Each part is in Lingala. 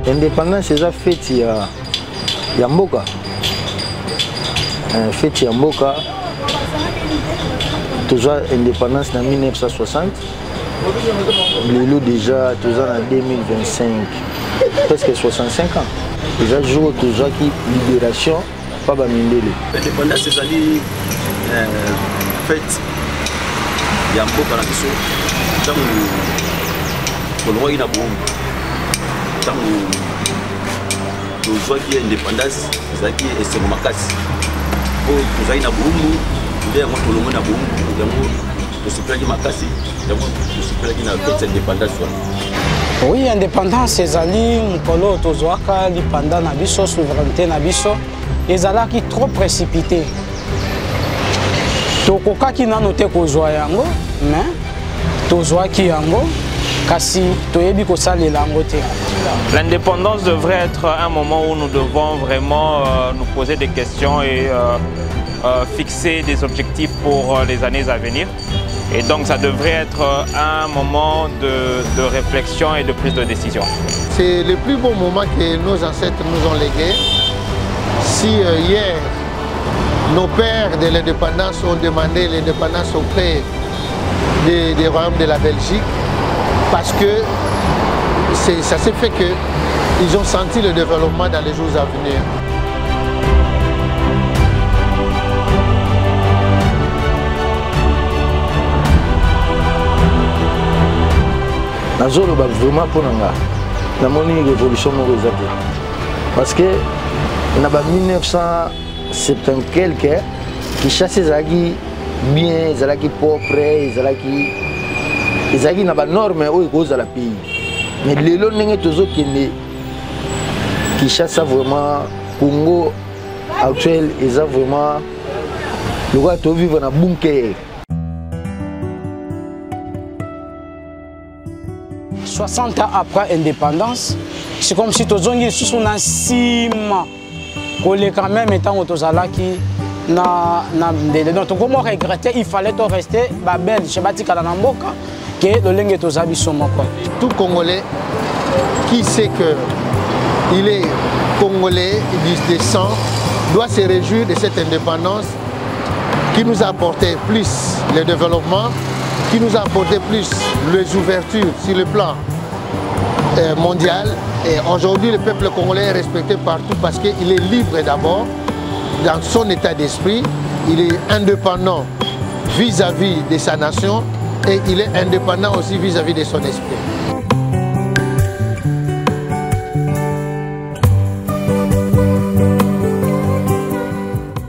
Indépendance, c'est la fête ya mboka. Fête ya mboka. Toujours indépendance en 1960. Lelo déjà, toujours en 2025. Presque 65 ans. Déjà, jour toujours qui libération, pas Bamindele. L'indépendance, c'est une fête. Il y a un peu de temps. Tant que le roi est là, tant que le roi qui est indépendance, c'est qui est sur ma casse. Pour que vous ayez un boum, vous avez un peu de monde à boum, vous avez se plaindre ma casse, vous avez se plaindre la fête indépendance. Oui, indépendance, c'est ali mukolo tozoaka lipanda na biso souveraineté na biso, ezalaki trop précipité. Tokokaki nano te kozwa yango, mais tozwaki yango kasi toyebi kosalela yango te. L'indépendance devrait être un moment où nous devons vraiment nous poser des questions et fixer des objectifs pour les années à venir. Et donc ça devrait être un moment de réflexion et de prise de décision. C'est le plus beau moment que nos ancêtres nous ont légué. Si hier, nos pères de l'indépendance ont demandé l'indépendance auprès des royaumes de la Belgique, parce que ça s'est fait qu'ils ont senti le développement dans les jours à venir. Nazolo ba vraiment pour nanga na moni révolution morizate parce que na ba 1970 quelque qui chasse zaki bien zalaki propre zalaki na ba norme o ikoza la pays mais lelo ndenge tozo kende qui chasse vraiment Congo actuel eza vraiment le roi to vivre na bunker. 60 ans après l'indépendance, c'est comme si tous les sous un ciment. Quand même étant autozalaki donc comment regretter, il fallait rester belge, je bâtis Kalanamboka que le lingue tozabi somoko. Tout Congolais qui sait que il est Congolais, il descend, doit se réjouir de cette indépendance qui nous a apporté plus le développement, qui nous a apporté plus les ouvertures sur le plan mondial. Et aujourd'hui, le peuple congolais est respecté partout parce qu'il est libre d'abord dans son état d'esprit, il est indépendant vis-à-vis de sa nation et il est indépendant aussi vis-à-vis de son esprit.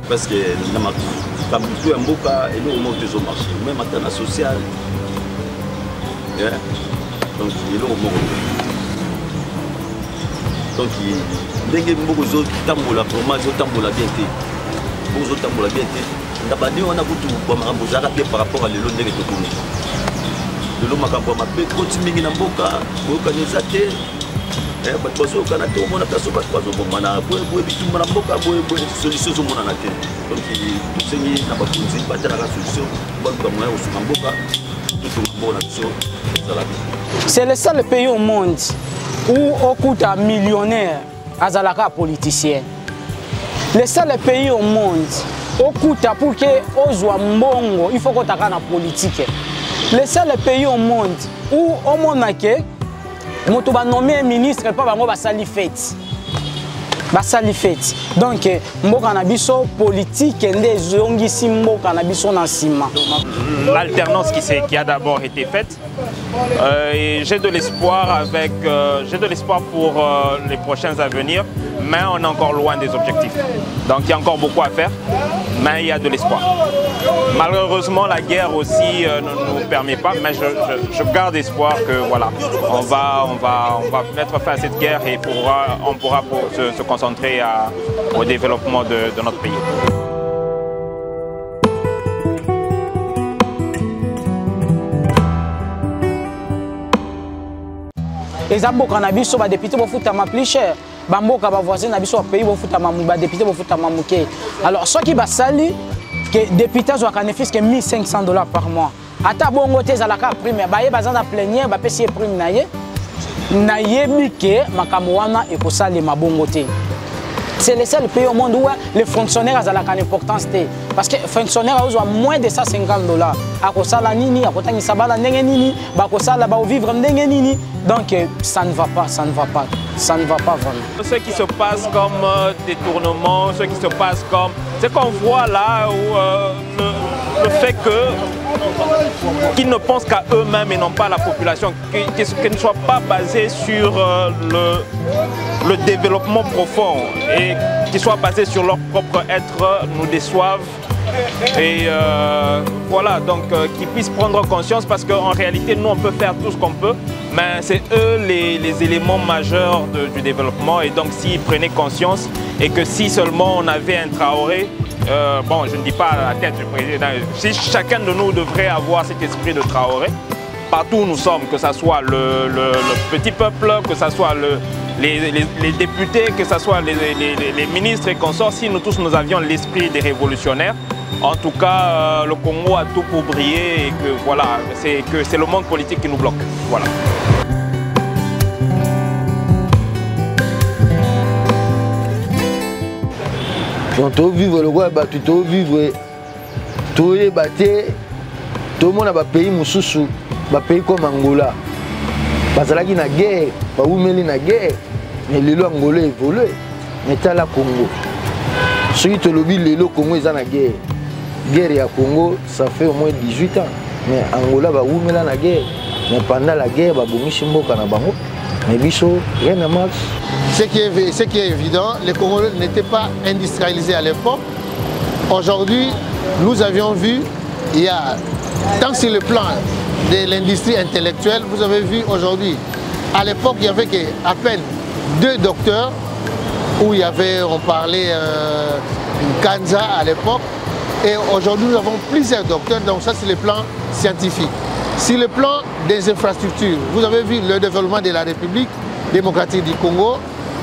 Parce que comme tout un boka et nous au monde des marchés, même en temps social, donc il est au monde. Donc dès que beaucoup d'autres tambola, vraiment ils tambola bien été, beaucoup d'autres tambola bien été. D'abord on a beaucoup de choses par rapport à l'élo de Tokouni. Le lot makabo mabé continue na boka, boka nezate. Bato kana te omona place bato bomana boye bitumba na mboka boye solution zo mona na te donc tosengi na bakonzi batala la solution baluka moya osuka mboka tout mona so c'est le seul pays au monde où okuta millionnaire azalaka politicien. Le seul pays au monde okuta pour que ozwa mbongo il faut kotaka na politique. Le seul pays au monde où omonake moto ba nommé ministre pas bango basali fête. Basali fête. Donc mboka na biso politique nde zongisi mboka na biso na sima. L'alternance qui a d'abord été faite. Et j'ai de l'espoir pour les prochains à venir, mais on est encore loin des objectifs. Donc il y a encore beaucoup à faire, mais il y a de l'espoir. Malheureusement, la guerre aussi ne nous permet pas, mais je garde espoir que voilà, on va mettre fin à cette guerre et on pourra se concentrer au développement de notre pays. Les amboka na biso ba député bo futa ma plus cher, ba mboka ba voisin na biso pays bo futa ma ba député bo futa ma muke. Alors ceux qui ba sali que député zo ka bénéfice que $1 500 par mois. Ata bongo te za la ka prime ba ye bazana plénière ba pesi prime na ye. nayebi ke makambo wana ekosalema bongo te. C'est le seul pays au monde où les fonctionnaires ont une importance. Parce que les fonctionnaires ont moins de $150. À cause de nini, à cause de sabala nini, à cause de vivre nini. Donc ça ne va pas, ça ne va pas, ça ne va pas vraiment. Ce qui se passe comme détournement, ce qui se passe comme... C'est qu'on voit là où le fait qu'ils ne pensent qu'à eux-mêmes et non pas à la population, qu'ils ne soient pas basés sur le développement profond et qu'ils soient basés sur leur propre être nous déçoivent. Et voilà, donc qu'ils puissent prendre conscience parce qu'en réalité, nous, on peut faire tout ce qu'on peut, mais c'est eux les éléments majeurs du développement. Et donc, s'ils prenaient conscience et que si seulement on avait un Traoré, bon, je ne dis pas à la tête du président, si chacun de nous devrait avoir cet esprit de Traoré, partout où nous sommes, que ce soit le petit peuple, que ce soit les députés, que ce soit les ministres et consorts, si nous tous nous avions l'esprit des révolutionnaires, en tout cas, le Congo a tout pour briller et que voilà, c'est le monde politique qui nous bloque. Voilà. Tu vivre le roi, tu vivre, tu es battu, tout le monde a un pays moussou, un pays comme Angola. Parce qu'il y a une guerre, il y a une guerre, mais les lois angolais évoluent, mais tu as la Congo. Ceux qui ont le Congo, ils ont la guerre. La guerre à Congo, ça fait au moins 18 ans. Mais Angola, il y a la guerre. Mais pendant la guerre, il y a une guerre. Mais rien ne marche. Ce qui est évident, les Congolais n'étaient pas industrialisés à l'époque. Aujourd'hui, nous avions vu, il y a, tant sur le plan de l'industrie intellectuelle, vous avez vu aujourd'hui, à l'époque, il y avait à peine 2 docteurs, où il y avait, on parlait Kanza à l'époque, et aujourd'hui, nous avons plusieurs docteurs, donc ça c'est le plan scientifique. Sur le plan des infrastructures, vous avez vu le développement de la République démocratique du Congo,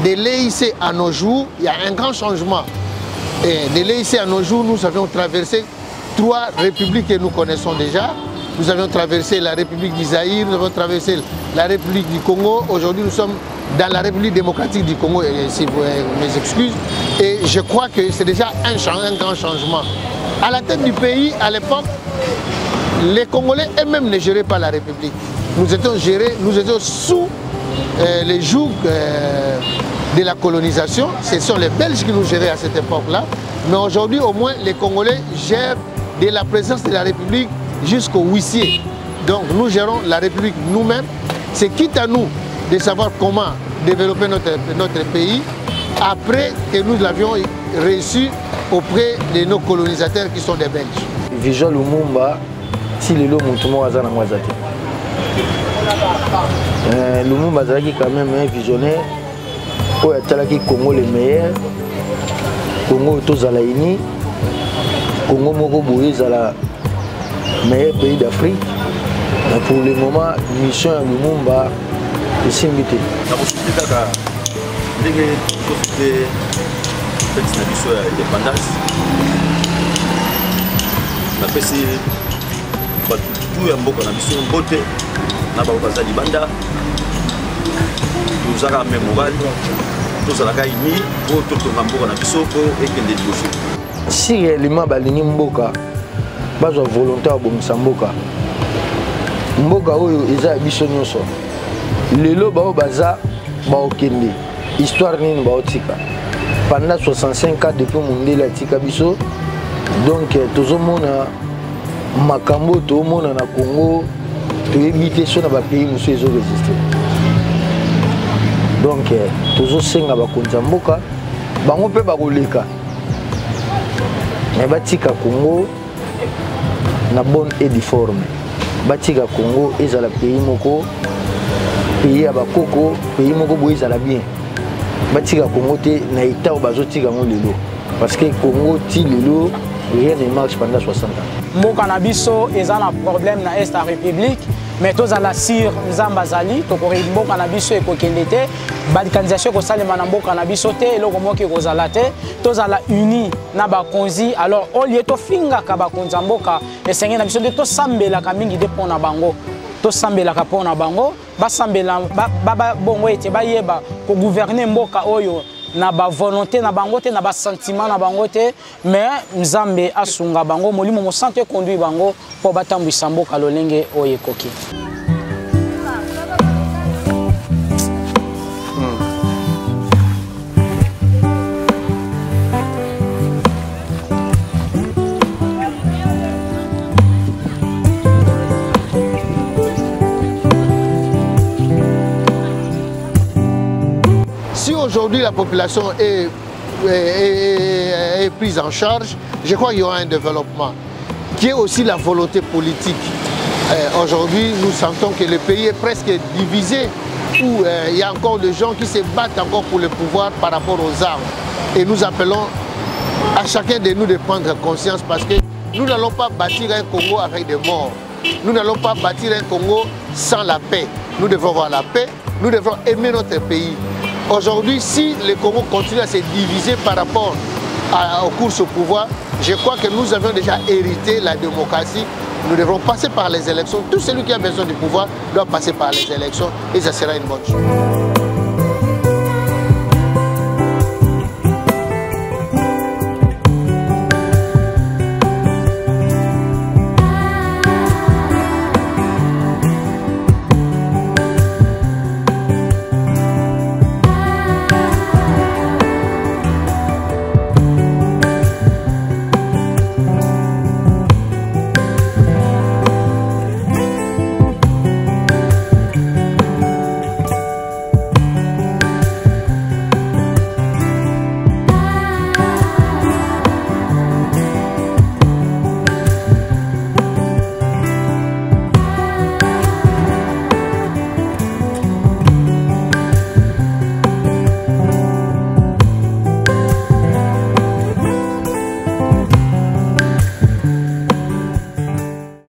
de l'EIC à nos jours, il y a un grand changement. Et de l'EIC à nos jours, nous avions traversé 3 républiques que nous connaissons déjà. Nous avions traversé la République d'Isaïr, nous avons traversé la République du Congo. Aujourd'hui, nous sommes dans la République démocratique du Congo, si vous mes excuses. Et je crois que c'est déjà un grand changement. À la tête du pays, à l'époque, les Congolais eux-mêmes ne géraient pas la République. Nous étions sous les jougs de la colonisation. Ce sont les Belges qui nous géraient à cette époque-là. Mais aujourd'hui, au moins, les Congolais gèrent de la présence de la République jusqu'au huissier. Donc nous gérons la République nous-mêmes. C'est quitte à nous de savoir comment développer notre pays après que nous l'avions reçu auprès de nos colonisateurs qui sont des Belges. Vision Lumumba, si les lots montent à Zanamazate. Lumumba est quand même un visionnaire. Il y a Congo les meilleurs. Congo Tozalaini. Congo Mokoboé Zala. Meilleur pays d'Afrique. Pour le moment, mission à Lumumba est simbité. Si réellement balingi mboka bazwa volonté ya bongisa mboka mboka oyo eza ya biso nyonso lelo bao baza baokende histoire nini baotika pendant 65 ans depuis mondele atika biso donc tozomona makambo tozomona na Congo toyebi te so na bapays mosusu ezoresiste donc tozosenga bakonzi ya mboka bango mpe bakoleka mais batika Congo na bonne et due forme. Batika Congo ezala pays moko pays ya bakoko pays moko boye ezala bien. Batika Congo te na état bazotika ngo lelo parce que Congo ti lelo rien ne marche pendant 60 ans. Mboka na biso eza na problème na Est la République mais tozala sir nzamba zali tokori mboka na biso ekokende te badikanization kosalema na mboka na biso te eloko moko ekozala te tozala uni na bakonzi alors au lieu tofingaka bakonzi ya mboka esenge na biso nde tosambelaka mingi te mpona bango tosambelaka mpona bango basambela bongo ete bayeba kogouverner mboka oyo na ba volonté na bango te na ba sentiment na bango te mais Nzambe asunga bango molimo mosante conduit bango po batambwisa mboka lolenge oyo ekoki. Si aujourd'hui la population est prise en charge, je crois qu'il y aura un développement qui est aussi la volonté politique. Aujourd'hui, nous sentons que le pays est presque divisé, où il y a encore des gens qui se battent encore pour le pouvoir par rapport aux armes. Et nous appelons à chacun de nous de prendre conscience parce que nous n'allons pas bâtir un Congo avec des morts. Nous n'allons pas bâtir un Congo sans la paix. Nous devons avoir la paix, nous devons aimer notre pays. Aujourd'hui, si le Congo continue à se diviser par rapport aux courses au pouvoir, je crois que nous avons déjà hérité la démocratie. Nous devrons passer par les élections. Tout celui qui a besoin du pouvoir doit passer par les élections et ça sera une bonne chose.